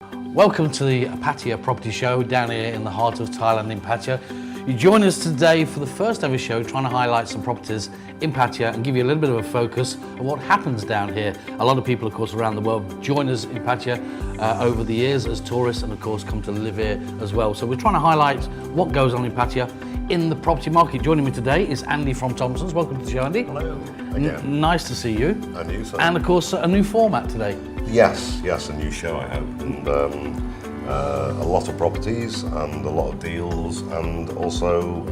Welcome to the Pattaya Property Show down here in the heart of Thailand in Pattaya. You join us today for the first ever show trying to highlight some properties in Pattaya and give you a little bit of a focus of what happens down here. A lot of people, of course, around the world join us in Pattaya over the years as tourists and, of course, come to live here as well. So we're trying to highlight what goes on in Pattaya in the property market. Joining me today is Andy from Thompson's. Welcome to the show, Andy. Hello again. Nice to see you. And you, sir. And, of course, a new format today. Yes, a new show, I hope. And a lot of properties and a lot of deals, and also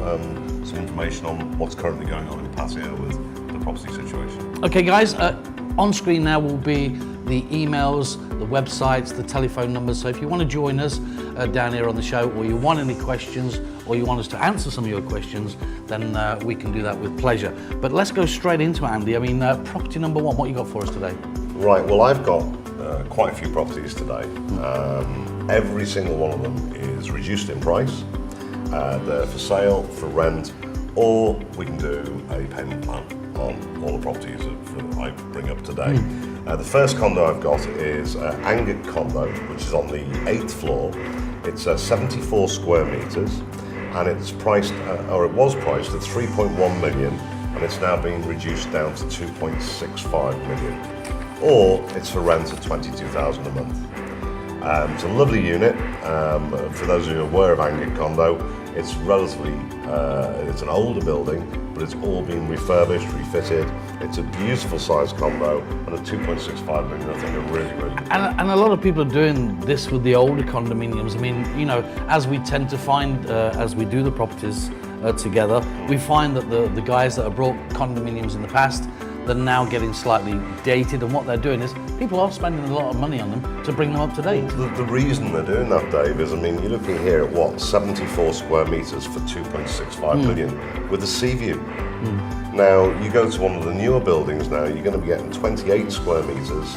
some information on what's currently going on in Pattaya with the property situation. Okay, guys, on screen now will be the emails, the websites, the telephone numbers. So if you want to join us down here on the show, or you want any questions, or you want us to answer some of your questions, then we can do that with pleasure. But let's go straight into it, Andy. I mean, property number one, what you got for us today? Right, well, I've got quite a few properties today. Every single one of them is reduced in price. They're for sale, for rent, or we can do a payment plan on all the properties that I bring up today. The first condo I've got is Angat Condo, which is on the 8th floor. It's 74 square metres, and it's priced, or it was priced at 3.1 million, and it's now been reduced down to 2.65 million. Or it's for rent at 22,000 a month. It's a lovely unit. For those of you aware of Angat Condo, it's relatively, it's an older building, but it's all been refurbished, refitted. It's a beautiful sized condo, and at 2.65 million, I think are really, really good. And a lot of people are doing this with the older condominiums. I mean, you know, as we tend to find, as we do the properties together, we find that the guys that have brought condominiums in the past, they're now getting slightly dated, and what they're doing is people are spending a lot of money on them to bring them up to date. The reason they're doing that, Dave, is, I mean, you're looking here at what, 74 square metres for 2.65 million with a sea view. Now, you go to one of the newer buildings now, you're going to be getting 28 square metres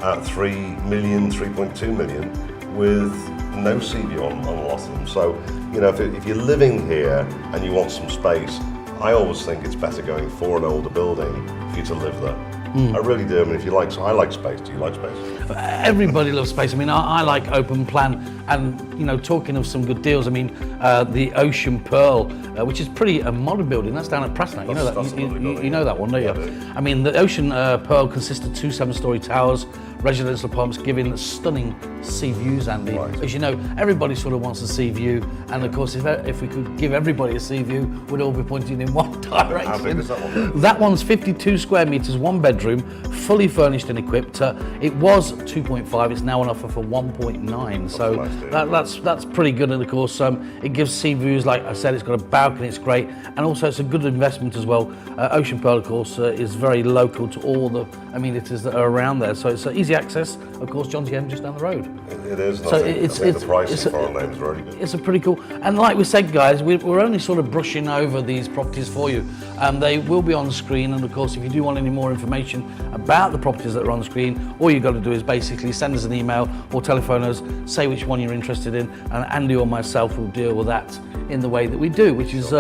at 3 million, 3.2 million with no sea view on a lot of them. So, you know, if you're living here and you want some space, I always think it's better going for an older building for you to live there. I really do. I mean, if you like, I like space. Do you like space? Everybody loves space. I mean, I like open plan, and you know, talking of some good deals. I mean, the Ocean Pearl, which is pretty a modern building. That's down at Preston. You know that. You know that one, don't you? Yeah, I mean, the Ocean Pearl consists of 2 7-story towers, residential apartments, giving stunning sea views. Andy, right. As you know, everybody sort of wants a sea view, and of course, if we could give everybody a sea view, we'd all be pointing in one direction. How big is that one? That one's 52 square metres, 1 bedroom, fully furnished and equipped. It was 2.5. It's now on offer for 1.9. So nice, that's pretty good. And of course, it gives sea views. Like I said, it's got a balcony. It's great, and also it's a good investment as well. Ocean Pearl, of course, is very local to all the amenities that are around there. So it's easy access. Of course, John's Game just down the road. It is. So I think the pricing for our names really good. It's a pretty cool. And like we said, guys, we're only sort of brushing over these properties for you. They will be on the screen, and of course, if you do want any more information about the properties that are on the screen, all you've got to do is basically send us an email or telephone us, say which one you're interested in, and Andy or myself will deal with that in the way that we do, which is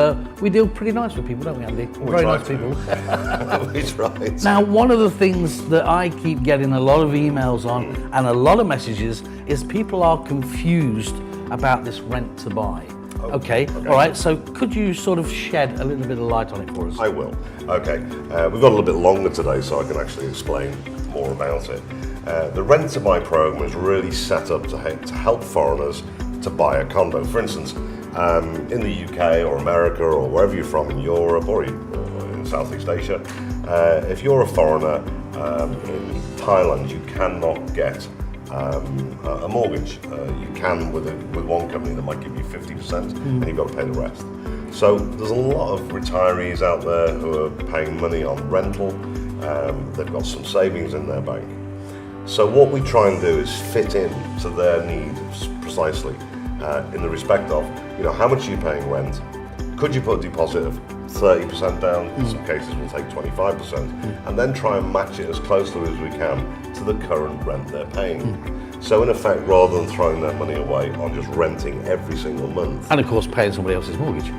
we deal pretty nice with people, don't we, Andy? Very nice people. We try. Now, one of the things that I keep getting a lot of emails on and a lot of messages is people are confused about this rent to buy. Okay, all right, so could you sort of shed a little bit of light on it for us? I will. Okay, we've got a little bit longer today, so I can actually explain more about it. The Rent to Buy program is really set up to help foreigners to buy a condo. For instance, in the UK or America or wherever you're from in Europe or in Southeast Asia, if you're a foreigner in Thailand, you cannot get a mortgage. You can with one company that might give you 50%, and you've got to pay the rest. So there's a lot of retirees out there who are paying money on rental. They've got some savings in their bank. So what we try and do is fit in to their needs precisely, in the respect of, you know, how much are you paying rent? Could you put a deposit of 30% down? In some cases we'll take 25%, and then try and match it as closely as we can to the current rent they're paying. So in effect, rather than throwing their money away on just renting every single month. And of course paying somebody else's mortgage.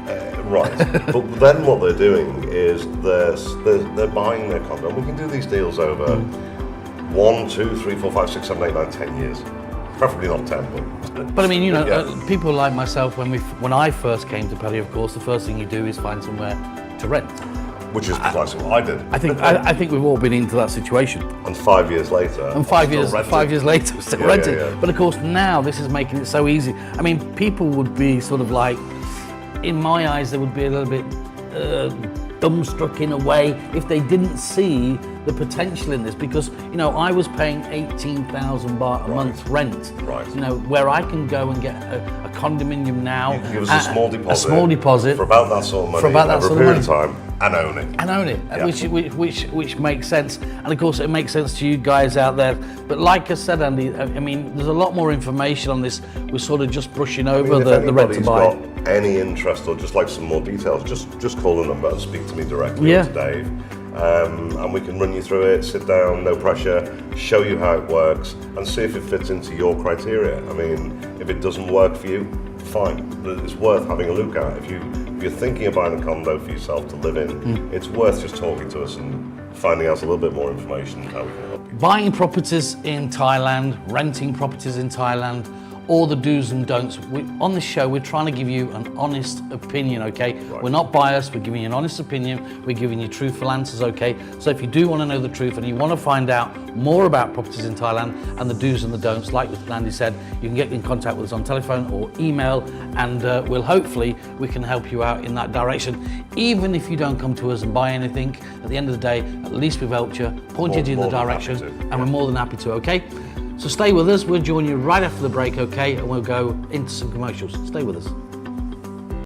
Right, but then what they're doing is they're buying their condo. And we can do these deals over 1, 2, 3, 4, 5, 6, 7, 8, 9, 10 years. Preferably not 10, But I mean, you know, Yeah. people like myself, when I first came to Paddy, of course, the first thing you do is find somewhere to rent. Which is precisely what I did. I think we've all been into that situation. And 5 years later, And 5 I'm years, still renting. 5 years later, we're still Yeah, renting. yeah, yeah. But of course, now this is making it so easy. I mean, people would be sort of like, in my eyes, they would be a little bit dumbstruck in a way if they didn't see the potential in this, because you know I was paying 18,000 baht a month rent. Right. You know, where I can go and get a condominium now. You can give us a small deposit. A small deposit for about that sort of money for about that over sort a of period of time, and own it. and own it, Yeah. which makes sense, and of course it makes sense to you guys out there. But like I said, Andy, I mean, there's a lot more information on this. We're sort of just brushing over If the rent to anybody's buy. got any interest or just like some more details, just call the number and speak to me directly Yeah. or to Dave, and we can run you through it. Sit down, no pressure, show you how it works, and see if it fits into your criteria. I mean, if it doesn't work for you, fine, but it's worth having a look at. If you're thinking of buying a condo for yourself to live in, it's worth just talking to us and finding out a little bit more information on how we can help you. Buying properties in Thailand, renting properties in Thailand, all the do's and don'ts. On this show, we're trying to give you an honest opinion, okay? Right. We're not biased, we're giving you an honest opinion, we're giving you truthful answers, okay? So if you do want to know the truth and you want to find out more about properties in Thailand and the do's and the don'ts, like Andy said, you can get in contact with us on telephone or email, and we can help you out in that direction. Even if you don't come to us and buy anything, at the end of the day, at least we've helped you, pointed you in the More than direction, happy to, and yeah. we're more than happy to, okay? So stay with us, we'll join you right after the break, okay? And we'll go into some commercials. Stay with us.